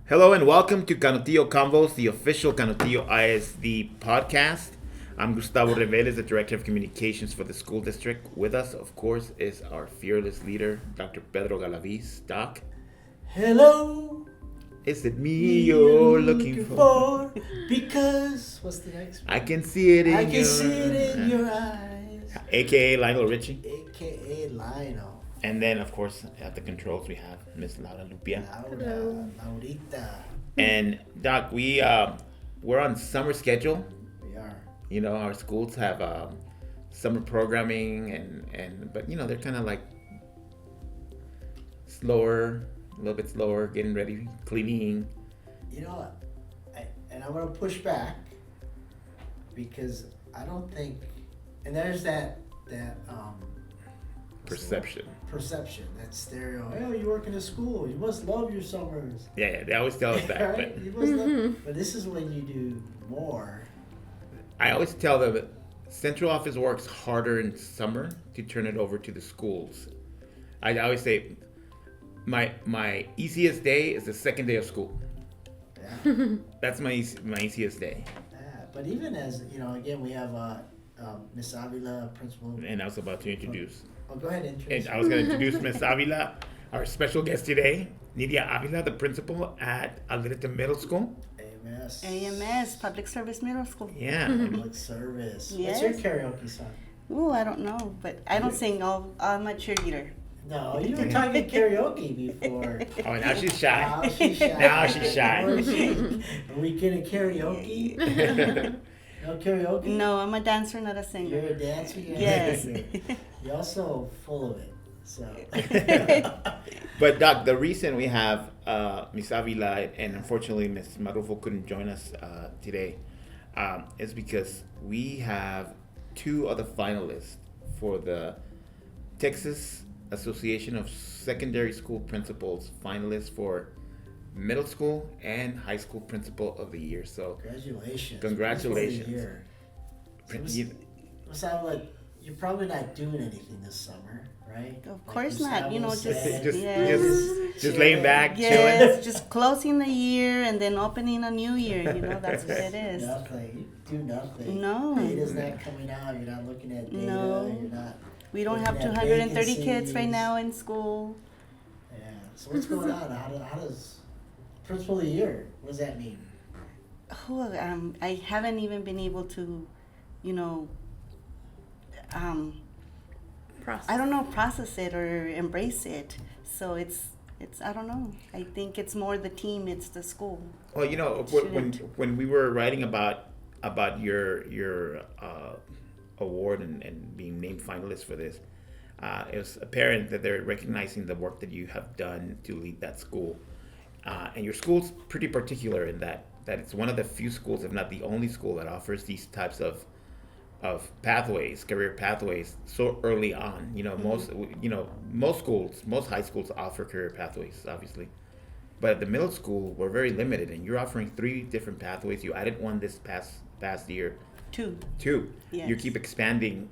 Hello and welcome to Canutillo Convos, the official Canutillo ISD podcast. I'm Gustavo Reveles, the Director of Communications for the school district. With us, of course, is our fearless leader, Dr. Pedro Galaviz. Doc, Hello, is it me you're looking for? Because what's the next one? I can see it in I your can see it in your eyes. AKA Lionel Richie. AKA Lionel. And then, of course, at the controls we have Miss Laura Lupia. Laurita. And Doc, we're on summer schedule. We are. You know, our schools have summer programming, but you know they're kind of like slower, a little bit slower, getting ready, cleaning. You know what? I'm going to push back because I don't think, and there's that Perception. that stereo. Oh, you work in a school. You must love your summers. Yeah, they always tell us that. Right? But You must love. But this is when you do more. I always tell them that central office works harder in summer to turn it over to the schools. I always say my easiest day is the second day of school. Yeah. That's my easiest day. Yeah, but even as you know, again, we have Miss Avila, principal. And I was about to introduce. Oh, go ahead, introduce. And I was going to introduce Miss Avila, our special guest today, Nidia Avila, the principal at Alderete Middle School. AMS. AMS, Public Service Middle School. Yeah. Public service. What's your Yes. karaoke song? Ooh, I don't know, but I don't sing. I'm a cheerleader. No, you were talking karaoke before. Oh, now she's shy. Now she's shy. Now she's shy. Are we getting karaoke? No karaoke? No, I'm a dancer, not a singer. You're a dancer? You're a Yes. dancer. You're also full of it. So. But Doc, the reason we have Miss Avila and unfortunately Miss Marrufo couldn't join us today is because we have two other finalists for the Texas Association of Secondary School Principals finalists for middle school and high school principal of the year. So Congratulations. Congratulations. Year. you- Sound like you're probably not doing anything this summer, right? Of Like course not. You know, Gustavo just said, just laying back, chilling. yes, just closing the year and then opening a new year. You know, that's what it is. Nothing. You do nothing. No. Data's not coming out. You're not looking at data. No. You're not. We don't have looking at 230 kids right vacancies. now in school. Yeah. So what's going on? How does principal of the year? What does that mean? Oh, I haven't even been able to, you know, I don't know, process it or embrace it. So it's I don't know. I think it's more the team, it's the school. Well, you know, when we were writing about your award and being named finalist for this, it was apparent that they're recognizing the work that you have done to lead that school. And your school's pretty particular in that it's one of the few schools, if not the only school, that offers these types of pathways, career pathways, so early on. You know, most schools, most high schools offer career pathways, obviously, but at the middle school, we're very limited, and you're offering 3 different pathways. You added one this past year. Two. Yes. You keep expanding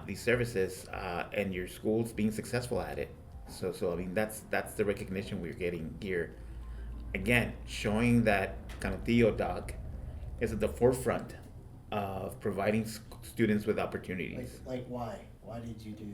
these services, and your school's being successful at it. So I mean, that's the recognition we're getting here. Again, showing that Canutillo, Doc, is at the forefront of providing students with opportunities. Like why? Why did you do?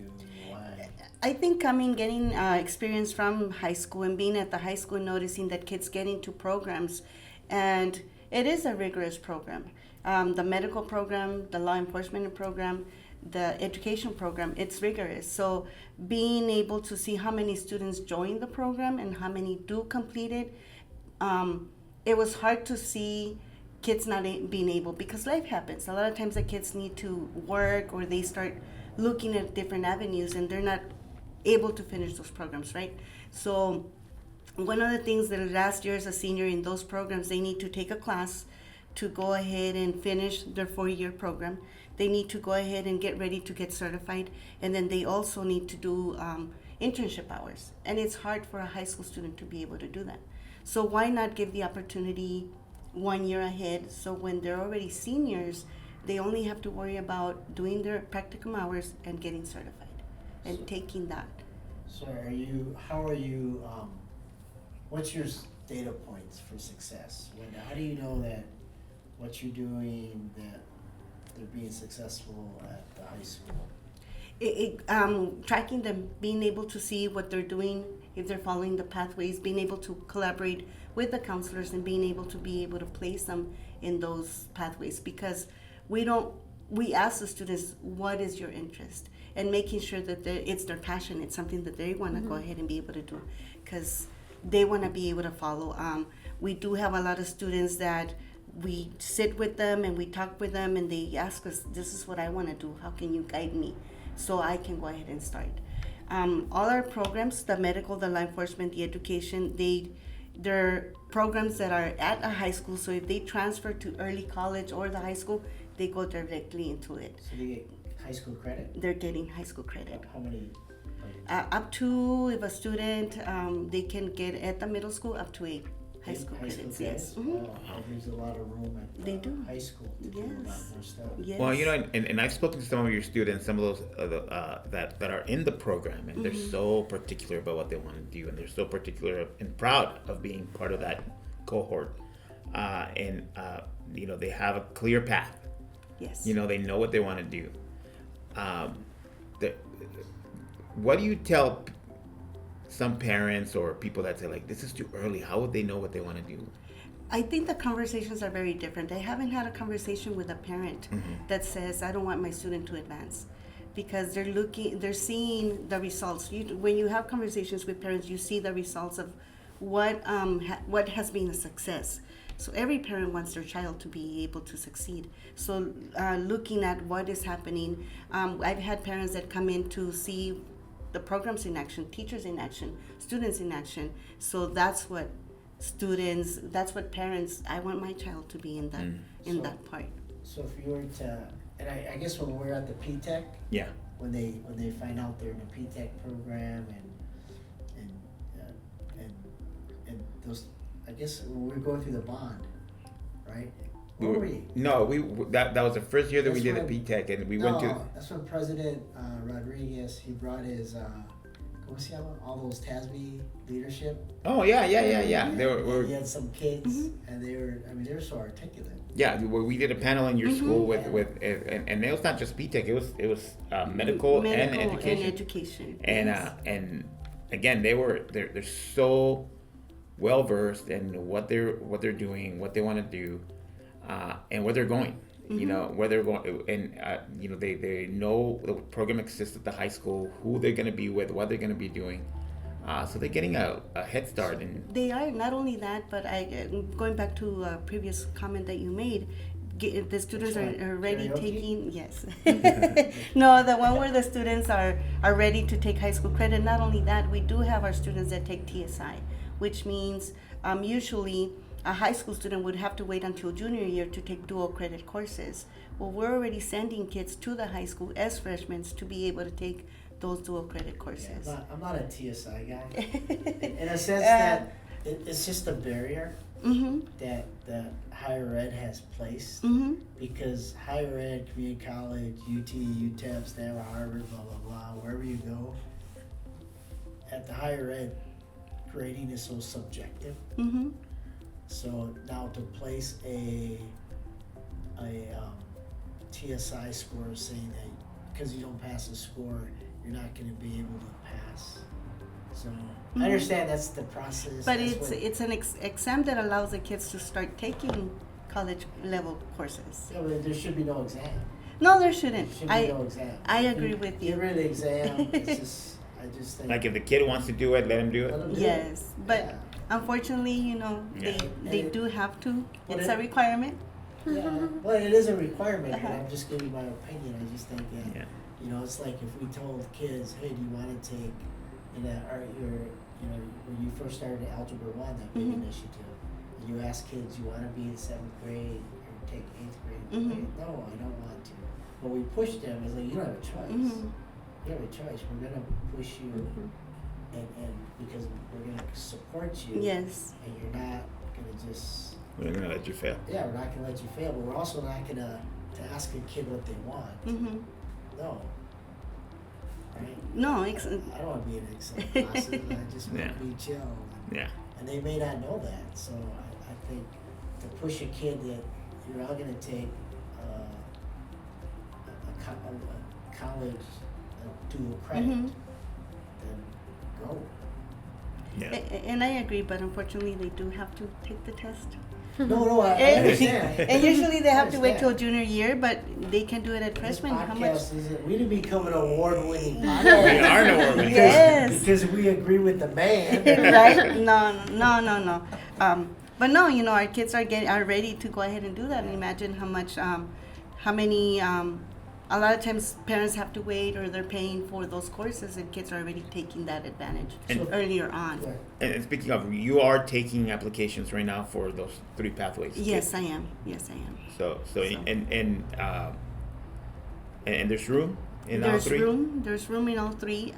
Why? I think getting experience from high school and being at the high school, noticing that kids get into programs, and it is a rigorous program. The medical program, the law enforcement program, the education program, it's rigorous. So being able to see how many students join the program and how many do complete it, it was hard to see kids not being able, because life happens. A lot of times the kids need to work or they start looking at different avenues and they're not able to finish those programs, right? So one of the things that last year as a senior in those programs, they need to take a class to go ahead and finish their 4-year program. They need to go ahead and get ready to get certified, and then they also need to do internship hours. And it's hard for a high school student to be able to do that. So why not give the opportunity 1 year ahead, so when they're already seniors, they only have to worry about doing their practicum hours and getting certified and taking that. So how are you, what's your data points for success? How do you know that what you're doing, that they're being successful at the high school? Tracking them, being able to see what they're doing, if they're following the pathways, being able to collaborate with the counselors and being able to place them in those pathways, because we ask the students, what is your interest, and making sure that it's their passion, it's something that they want to go ahead and be able to do, because they want to be able to follow. We do have a lot of students that we sit with them and we talk with them and they ask us, this is what I want to do, how can you guide me so I can go ahead and start. All our programs, the medical, the law enforcement, the education, they're programs that are at a high school, so if they transfer to early college or the high school, they go directly into it. So they get high school credit? They're getting high school credit. How many? Up to, if a student, they can get at the middle school up to 8 high school credits. Yes. Oh, there's a lot of room at They do. high school to do a lot more stuff. Yes. Well, and I've spoken to some of your students, some of those that are in the program, and they're so particular about what they want to do, and they're so particular and proud of being part of that cohort. They have a clear path. Yes. They know what they want to do. What do you tell some parents or people that say, like, this is too early? How would they know what they want to do? I think the conversations are very different. I haven't had a conversation with a parent that says, I don't want my student to advance, because they're seeing the results. When you have conversations with parents, you see the results of what has been a success. So every parent wants their child to be able to succeed. So looking at what is happening, I've had parents that come in to see the programs in action, teachers in action, students in action. So that's what parents, I want my child to be in that part. So if you were to, and I guess when we're at the P-TECH, Yeah. when they find out they're in the P-TECH program and those, I guess when we're going through the bond, right? Where were you? No, that was the first year that we That's did a when- P-TECH, and we went to. That's when President Rodriguez, he brought his, ¿cómo se llama? All those TASB leadership. Oh yeah. They He had some kids, and they were so articulate. Yeah, we did a panel in your school with and it was not just P-TECH, it was medical and education. And again, they're so well versed in what they're doing, what they want to do, and where they're going. Where they're going, and they know the program exists at the high school, who they're going to be with, what they're going to be doing. So they're getting a head start. They are. Not only that, but going back to a previous comment that you made, the students are already taking, yes. No, the one where the students are ready to take high school credit. Not only that, we do have our students that take TSI, which means usually a high school student would have to wait until junior year to take dual credit courses. Well, we're already sending kids to the high school as freshmen to be able to take those dual credit courses. Yeah, I'm not a TSI guy. In a sense that it's just a barrier that higher ed has placed, because higher ed, community college, UT, UTEP, Stanford, Harvard, blah, blah, blah, wherever you go, at the higher ed, grading is so subjective. So now to place a TSI score saying that because you don't pass a score, you're not going to be able to pass. So I understand that's the process. But it's an exam that allows the kids to start taking college level courses. Yeah, but there should be no exam. No, there shouldn't. There should be no exam. I agree with you. Get rid of the exam. I just think. Like if the kid wants to do it, let him do it. Yes, but unfortunately, they do have to. It's a requirement. Yeah, well, it is a requirement, and I'm just giving my opinion. I just think that, it's like if we told kids, hey, do you want to take, when you first started Algebra 1, that big initiative, and you ask kids, you want to be in 7th grade or take 8th grade? No, I don't want to. But we pushed them. It's like, you don't have a choice. You have a choice. We're going to push you, and because we're going to support you. Yes. And you're not going to just... We're not going to let you fail. Yeah, we're not going to let you fail, but we're also not going to ask a kid what they want. No. Right? No, I don't want to be in Excel classes. I just want to be chill. Yeah. and they may not know that. So I think to push a kid that you're all going to take a college dual credit, then go. Yeah. And I agree, but unfortunately they do have to take the test. No, I understand. And usually they have to wait till understand. junior year, but they can do it at freshman. How much? We didn't become an award-winning We podcast. are no more. Yes. Because we agree with the man. Right? No. But no, our kids are ready to go ahead and do that. And imagine how much, how many. A lot of times parents have to wait, or they're paying for those courses, and kids are already taking that advantage earlier on. Right. And speaking of, you are taking applications right now for those 3 pathways. Yes, I am. So. And there's room in all 3. There's room in all 3.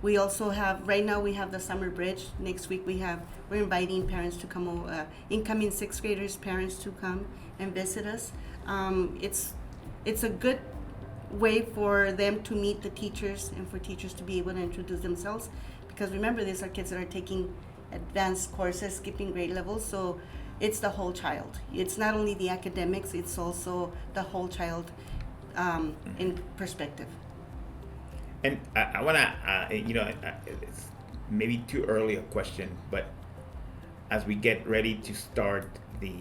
We also have right now we have the summer bridge. Next week we're inviting parents to come over, incoming 6th graders parents to come and visit us. It's a good way for them to meet the teachers and for teachers to be able to introduce themselves, because remember, these are kids that are taking advanced courses, skipping grade levels, so it's the whole child. It's not only the academics, it's also the whole child in perspective. And I want to, it's maybe too early a question, but as we get ready to start the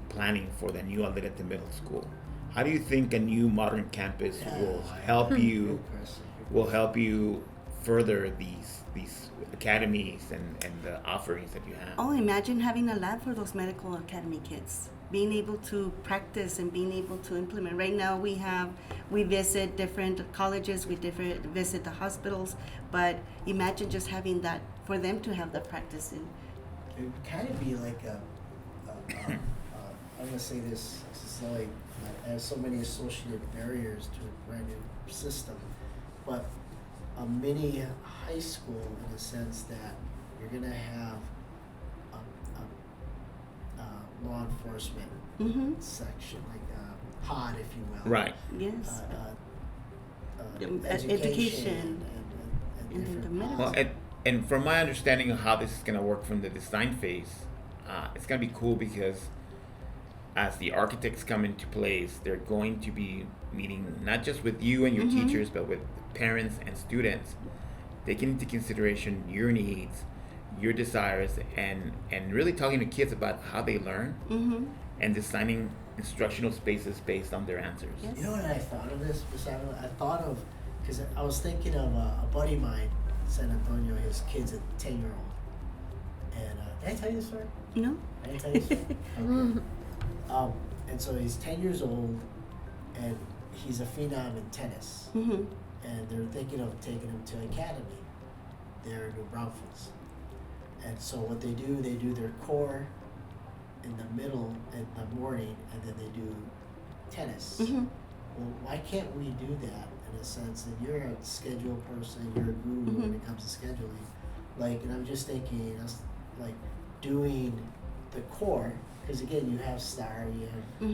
planning for the new Alderete Middle School, how do you think a new modern campus will help you further these academies and the offerings that you have? Oh, imagine having a lab for those medical academy kids, being able to practice and being able to implement. Right now we visit different colleges, we visit the hospitals, but imagine just having that for them to have the practice in. It would kind of be like I'm going to say this, it's like I have so many associated barriers to a brand new system, but a mini high school in the sense that you're going to have a law enforcement section, like HOD, if you will. Right. Yes. Education and then different the middle. policies. Well, and from my understanding of how this is going to work from the design phase, it's going to be cool because as the architects come into place, they're going to be meeting not just with you and your teachers, but with parents and students, taking into consideration your needs, your desires, and really talking to kids about how they learn and designing instructional spaces based on their answers. Yes. You know what I thought of this? I thought of, because I was thinking of a buddy of mine, San Antonio, his kid's a 10-year-old. And did I tell you this story? No. I didn't tell you this story? Okay. And so he's 10 years old, and he's a phenom in tennis. And they're thinking of taking him to academy there in New Braunfels. And so what they do their core in the middle in the morning, and then they do tennis. Well, why can't we do that in a sense that you're a schedule person, you're a guru when it comes to scheduling? Like, and I'm just thinking, like doing the core, because again, you have STAR, you have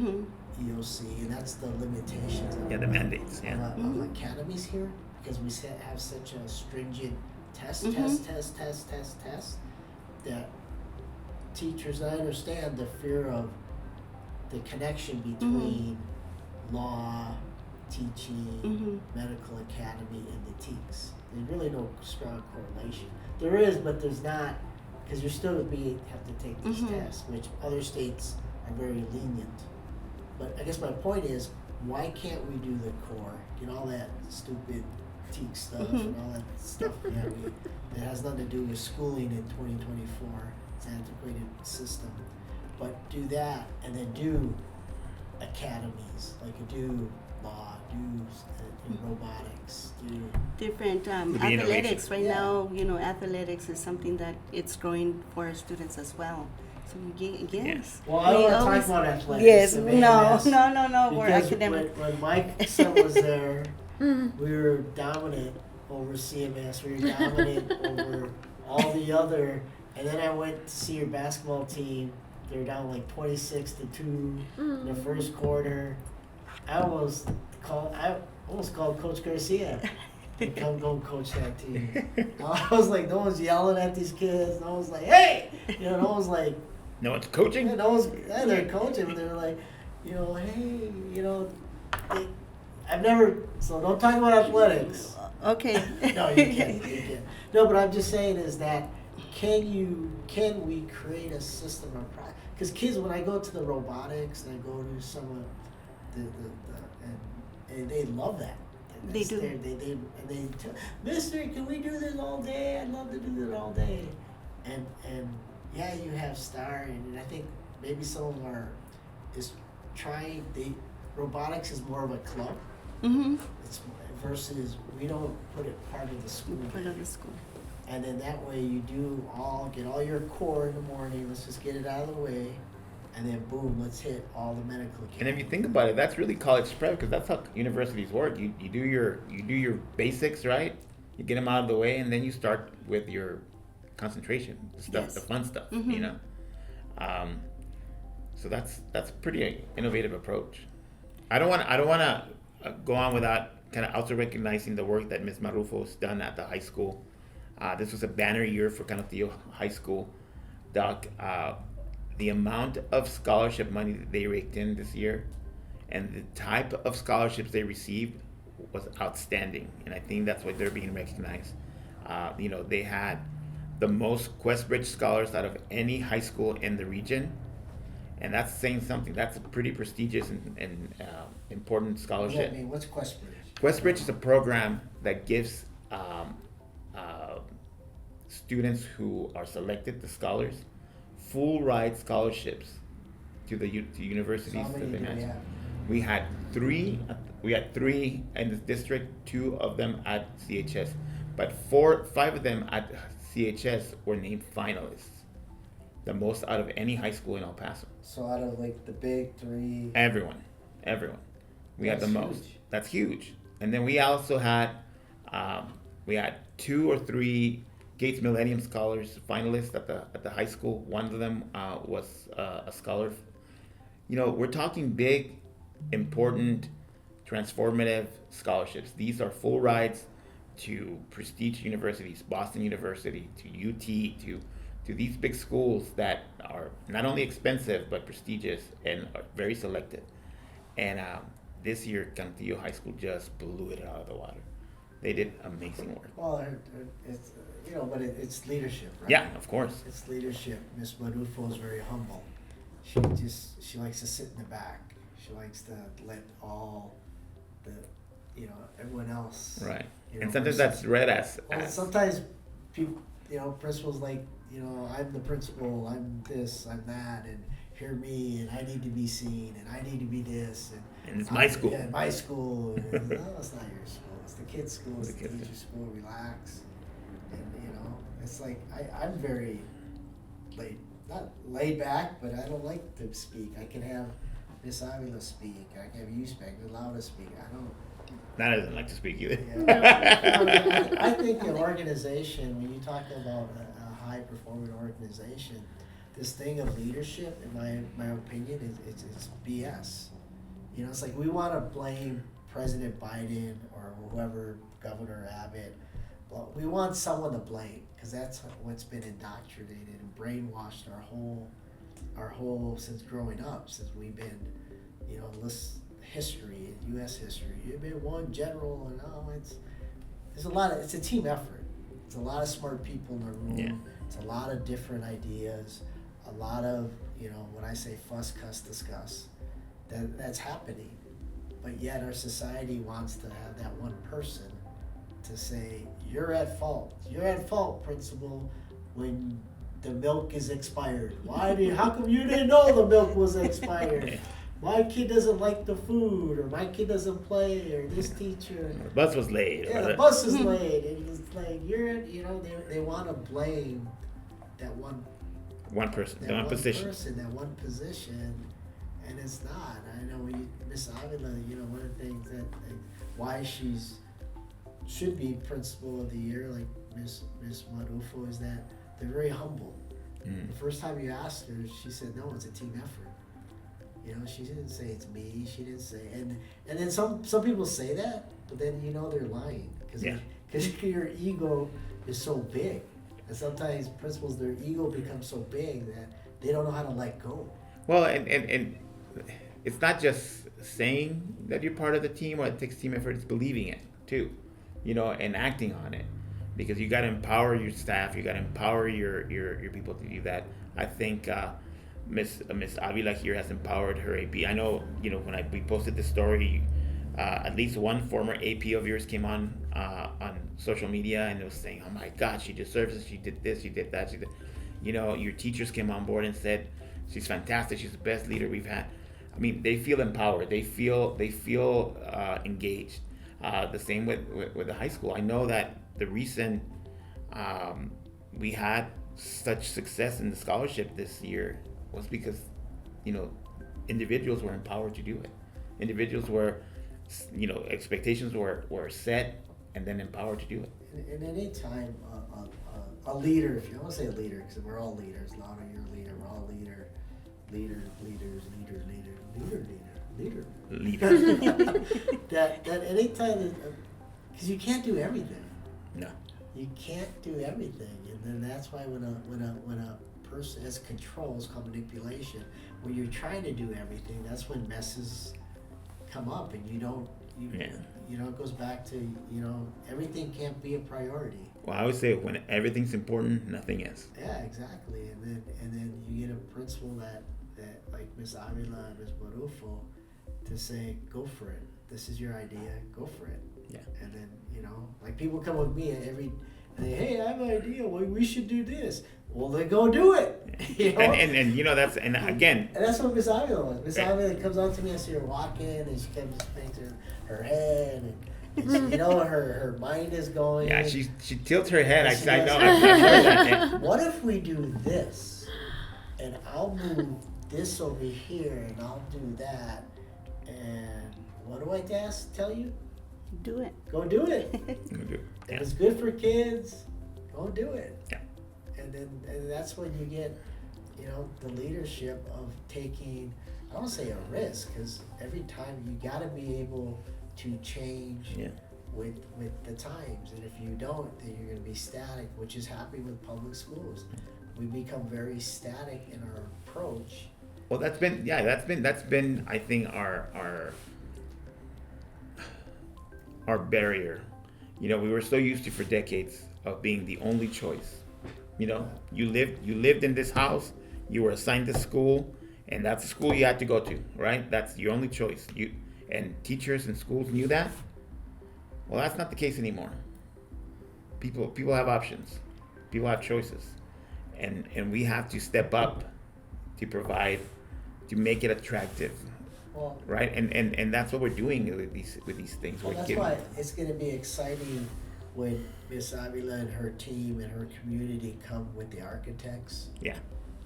EOC, and that's the limitations of, The mandates. of academies here, because we have such a stringent test, that teachers, I understand the fear of the connection between law, teaching, medical academy, and the TEKS. There's really no strong correlation. There is, but there's not, because you're still have to take these tests, which other states are very lenient. But I guess my point is, why can't we do the core? Get all that stupid TEKS stuff and all that stuff that has nothing to do with schooling in 2024. It's an antiquated system. But do that, and then do academies, like you do law, do robotics, do Different athletics. Right now, athletics is something that it's growing for our students as well. So yes. Well, I don't want to talk about athletics. Yes, I mean, that's- no. We're because academic. when Mike's son was there, we were dominant over CMS. We were dominant over all the other. And then I went to see your basketball team. They were down like 26-2 in the first quarter. I almost called Coach Garcia. and come go coach that team. I was like, no one's yelling at these kids. No one's like, hey, no one's like, no one's coaching. Yeah, they're coaching, but they're like, hey, I've never. So don't talk about athletics. Okay. No, you can't. No, but I'm just saying is that can we create a system of practice? Because kids, when I go to the robotics and I go to some of and they love that. And they do. They tell, Mister, can we do this all day? I'd love to do that all day. And yeah, you have Star, and I think maybe some of our robotics is more of a club. Mm-hmm. It's versus we don't put it part of the school. Part of the school. And then that way you get all your core in the morning. Let's just get it out of the way, and then boom, let's hit all the medical care. And if you think about it, that's really college prep, because that's how universities work. You do your basics, right? You get them out of the way, and then you start with your concentration stuff, Yes. the fun stuff, Mm-hmm. So that's a pretty innovative approach. I don't want to go on without kind of also recognizing the work that Ms. Marrufo has done at the high school. This was a banner year for Canutillo High School. Doc, the amount of scholarship money that they raked in this year and the type of scholarships they received was outstanding, and I think that's why they're being recognized. They had the most Questbridge scholars out of any high school in the region, and that's saying something. That's a pretty prestigious and important scholarship. What does that mean? What's Questbridge? Questbridge is a program that gives students who are selected, the scholars, full ride scholarships to universities. So how many that they do we manage. have? We had three. We had three in this district. 2 of them at CHS, but 5 of them at CHS were named finalists. The most out of any high school in El Paso. So out of like the big 3. Everyone. We had the That's most. huge. That's huge. And then we also had 2 or 3 Gates Millennium Scholars finalists at the high school. One of them was a scholar. We're talking big, important, transformative scholarships. These are full rides to prestige universities, Boston University, to UT, to these big schools that are not only expensive but prestigious and are very selective. And this year, Canutillo High School just blew it out of the water. They did amazing work. Well, it's but it's leadership, right? Yeah, of course. It's leadership. Miss Marrufo is very humble. She likes to sit in the back. She likes to let all the everyone else. Right. And sometimes that's read as sometimes people, principals like, I'm the principal, I'm this, I'm that, and hear me, and I need to be seen, and I need to be this, and it's my school. Yeah, my school. No, it's not your school. It's the kid's school. It's the teacher's school. Relax. And it's like I'm very not laid back, but I don't like to speak. I can have Miss Avila speak. I can have you speak. Allow to speak. I don't. Nana doesn't like to speak either. Yeah. I think an organization, when you talk about a high performing organization, this thing of leadership, in my opinion, is it's BS. It's like we want to blame President Biden or whoever, Governor Abbott. Well, we want someone to blame because that's what's been indoctrinated and brainwashed our whole since growing up, since we've been, this history, U.S. history. You've been one general, and it's a team effort. It's a lot of smart people in the room. Yeah. It's a lot of different ideas. A lot of when I say fuss, cuss, discuss, that's happening. But yet our society wants to have that one person to say, you're at fault. You're at fault, principal, when the milk is expired. How come you didn't know the milk was expired? My kid doesn't like the food, or my kid doesn't play, or this teacher. The bus was late. Yeah, the bus is late. And it's like, they want to blame that one person, that that one position. Person, that one position, and it's not. I know Miss Avila, one of the things that why should be principal of the year, like Miss Marrufo, is that they're very humble. The first time you asked her, she said, no, it's a team effort. You know, she didn't say it's me. She didn't say, and then some people say that, but then you know they're lying because your ego is so big, and sometimes principals, their ego becomes so big that they don't know how to let go. Well, and it's not just saying that you're part of the team or it takes team effort. It's believing it too, you know, and acting on it, because you got to empower your staff. You got to empower your people to do that. I think Miss Avila here has empowered her AP. I know, you know, when we posted this story, at least one former AP of yours came on social media and was saying, "Oh my God, she deserves it. She did this. She did that. She did." You know, your teachers came on board and said, "She's fantastic. She's the best leader we've had." I mean, they feel empowered. They feel engaged. The same with the high school. I know that the reason we had such success in the scholarship this year was because, you know, individuals were empowered to do it. Individuals were, you know, expectations were set and then empowered to do it. And any time a leader, if you want to say a leader, because we're all leaders, Lana, you're a leader, we're all leaders. that anytime, because you can't do everything. No. You can't do everything, and then that's why when a person has control, it's called manipulation. When you're trying to do everything, that's when messes come up, and you know, it goes back to, you know, everything can't be a priority. Well, I always say when everything's important, nothing is. Yeah, exactly. And then you get a principal that like Miss Avila and Miss Marrufo to say, go for it. This is your idea. Go for it. Yeah. And then, you know, like people come with me and hey, I have an idea. Well, we should do this. Well, then go do it. You know? And you know, and again. And that's what Miss Avila was. Miss Avila comes up to me, I see her walking, and she comes bangs her head, and she, you know, her mind is going. Yeah, she tilts her head. I know. What if we do this, and I'll move this over here, and I'll do that, and what do I tell you? Do it. Go do it. If it's good for kids, go do it. Yeah. And that's when you get, you know, the leadership of taking, I don't say a risk, because every time you got to be able to change with the times, and if you don't, then you're going to be static, which is happening with public schools. We become very static in our approach. Well, that's been I think our barrier. You know, we were so used to for decades of being the only choice. You know, you lived in this house, you were assigned to school, and that's the school you had to go to, right? That's your only choice. And teachers and schools knew that. Well, that's not the case anymore. People have options. People have choices. And we have to step up to provide, to make it attractive. Well, right, and that's what we're doing with these things. Well, that's why it's going to be exciting when Miss Avila and her team and her community come with the architects. Yeah.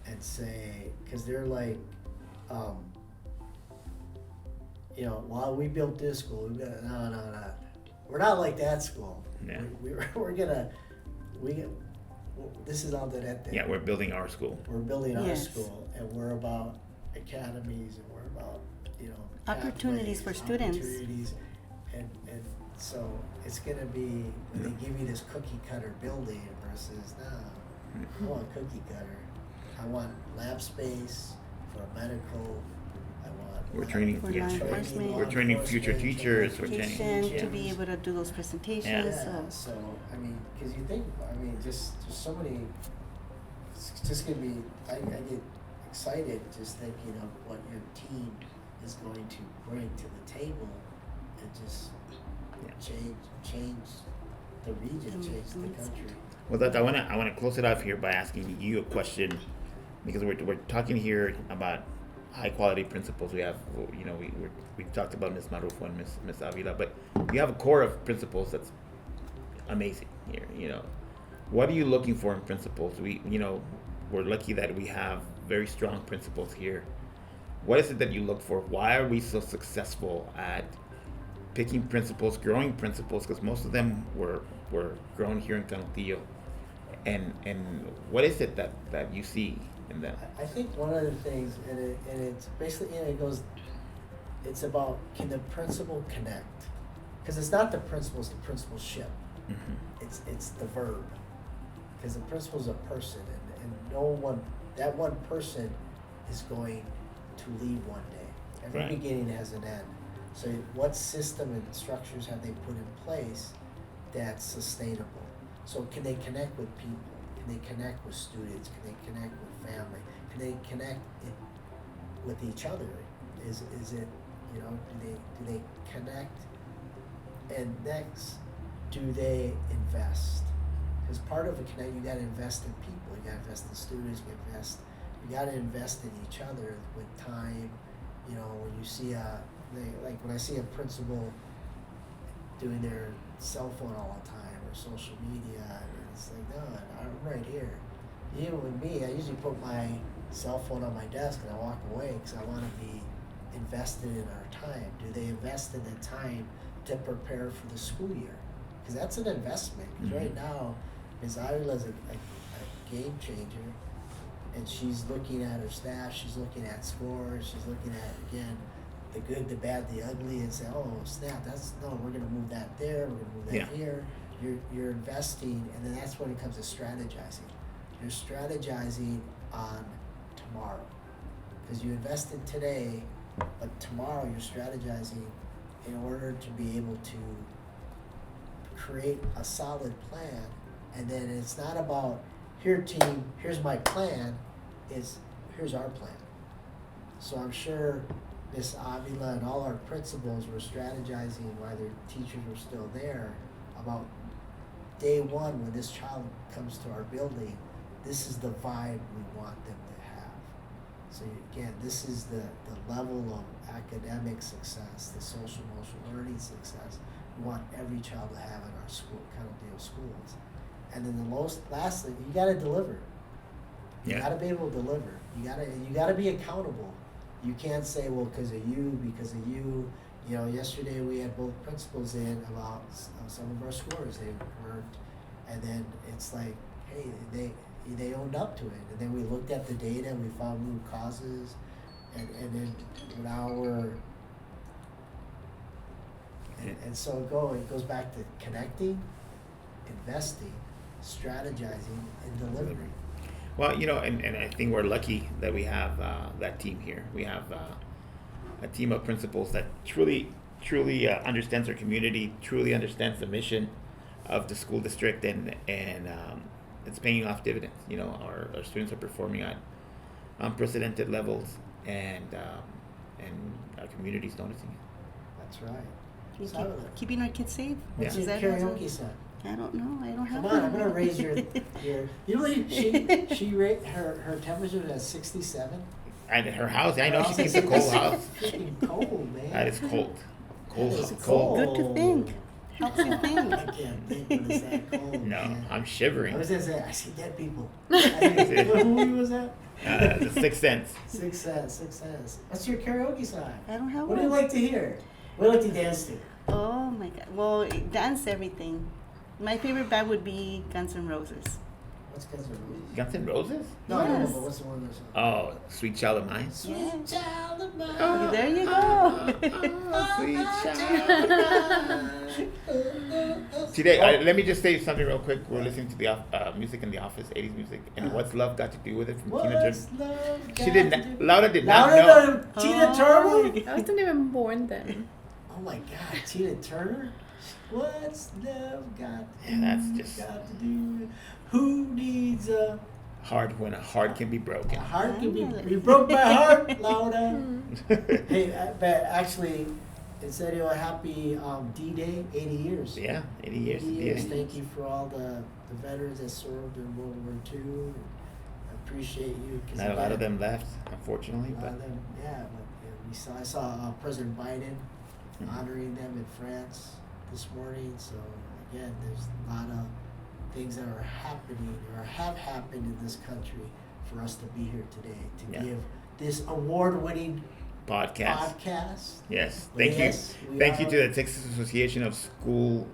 And say, because they're like, you know, while we built this school, no, we're not like that school. Yeah. This is Alderete. Yeah, we're building our school. We're building our school, and we're about academies, and we're about, you know, opportunities for students. And so it's gonna be when they give you this cookie cutter building versus I want cookie cutter. I want lab space for medical. We're training future teachers. We're training to be able to do those presentations. Yeah. So I mean, because you think, just so many. It's just gonna be. I get excited just thinking of what your team is going to bring to the table, and just change the region, change the country. Well, Doc, I wanna close it off here by asking you a question, because we're talking here about high quality principals. We have, you know, we talked about Ms. Marrufo and Ms. Avila, but we have a core of principals that's amazing here. You know, what are you looking for in principals? We're lucky that we have very strong principals here. What is it that you look for? Why are we so successful at picking principals, growing principals? Because most of them were grown here in Canutillo. And what is it that you see in them. I think one of the things, and it's basically, it's about, can the principal connect? Because it's not the principal, it's the principalship. It's the verb. Because the principal is a person, and no one, that one person is going to leave one day. Every Right. beginning has an end. So what system and structures have they put in place that's sustainable? So can they connect with people? Can they connect with students? Can they connect with family? Can they connect with each other? Is it, do they connect? And next, do they invest? Because part of a connect, you gotta invest in people, you gotta invest in students, you gotta invest in each other with time. When you see when I see a principal doing their cell phone all the time or social media, and it's like, no, I'm right here. Even with me, I usually put my cell phone on my desk and I walk away because I want to be invested in our time. Do they invest in the time to prepare for the school year? Because that's an investment. Because right now, Ms. Avila is a game changer, and she's looking at her staff, she's looking at scores, she's looking at, again, the good, the bad, the ugly, and say, oh, snap, we're going to move that there, we're going to move that here. You're investing, and then that's when it comes to strategizing. You're strategizing on tomorrow. Because you invested today, but tomorrow you're strategizing in order to be able to create a solid plan. And then it's not about, here team, here's my plan, it's here's our plan. So I'm sure Miss Avila and all our principals were strategizing while their teachers were still there about day one when this child comes to our building, this is the vibe we want them to have. So again, this is the level of academic success, the social emotional learning success we want every child to have in our school, Canutillo schools. And then lastly, you gotta deliver. You gotta be able to deliver. You gotta be accountable. You can't say, well, because of you. Yesterday we had both principals in about some of our scores they weren't, and then it's like, hey, they owned up to it, and then we looked at the data and we found root causes, and then now we're, and so it goes back to connecting, investing, strategizing, and delivering. Well, and I think we're lucky that we have that team here. We have a team of principals that truly understands our community, truly understands the mission of the school district, and it's paying off dividends. Our students are performing at unprecedented levels, and our community's noticing it. That's right. Keeping our kids safe. What's your karaoke song? I don't know. I don't have. Come on, I'm gonna raise your. You believe she rate her temperature is at 67. And her house, I know she keeps a cold house. It's freaking cold, man. That is cold. Cold. Good to think. Helps you think. I can't think when it's that cold. No, man. I'm shivering. I was gonna say I see dead people. What movie was that? The Sixth Sense. Sixth Sense. What's your karaoke song? I don't have What one. do you like to hear? What do you like to dance to? Oh my God. Well, dance everything. My favorite band would be Guns N' Roses. What's Guns N' Roses? Guns N' Roses? No, I don't know, Yes. but what's the one that's Oh, Sweet Child of Mine. Sweet child of mine. Oh, there you go. Sweet child. Today, let me just say something real quick. We're listening to the music in the office, 80s music, and What's Love Got to Do with It from Tina Turner. What's love She got did to not. do- Laura did not Louder know. than Tina Turner? I wasn't even born then. Oh my God, Tina Turner? What's love got to Yeah, that's just got to do? Who needs a hard when a heart can be broken. heart? Can be, you broke my heart, Laura. Hey, but actually, in serio, happy D-Day, 80 years. Yeah, 80 years. 80 years. Yeah. Thank you for all the veterans that served in World War II. I appreciate you. 'Cause Not a lot of them left, unfortunately, A lot but of them, yeah. But I saw President Biden honoring them in France this morning. So again, there's a lot of things that are happening or have happened in this country for us to be here today to give this award-winning podcast. Yes, thank Yes, you. Thank you to the Texas Association of School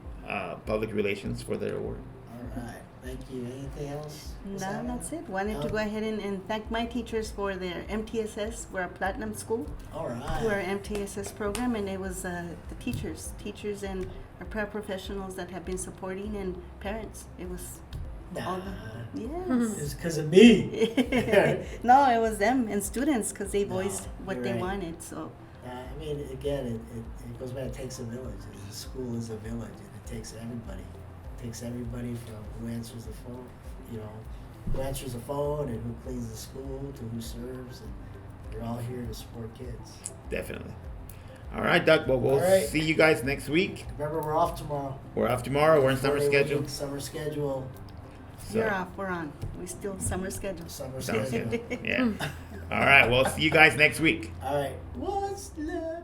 Public Relations for their award. All right. Thank you. Anything else? Ms. No, Avila? that's it. Wanted to go ahead and thank my teachers for their MTSS. We're a platinum school. All To our right. MTSS program, and it was the teachers and our paraprofessionals that have been supporting, and parents. It was all Nah, the, Mhm. yes. it's because of me. No, it was them and students because they No, voiced what you're they right. wanted. So I mean, again, it goes back. It takes a village. The school is a village, and it takes everybody. It takes everybody from who answers the phone, who answers the phone, and who cleans the school, to who serves, and we're all here to support kids. Definitely. All right, Doc. Well, we'll All right. see you guys next week. Remember, we're off tomorrow. We're off tomorrow. We're in summer 4-day schedule. week, Summer schedule. So, you're off. We're on. We still summer schedule. Summer Summer schedule. schedule. Yeah. All right. Well, see you guys next week. All right. What's love?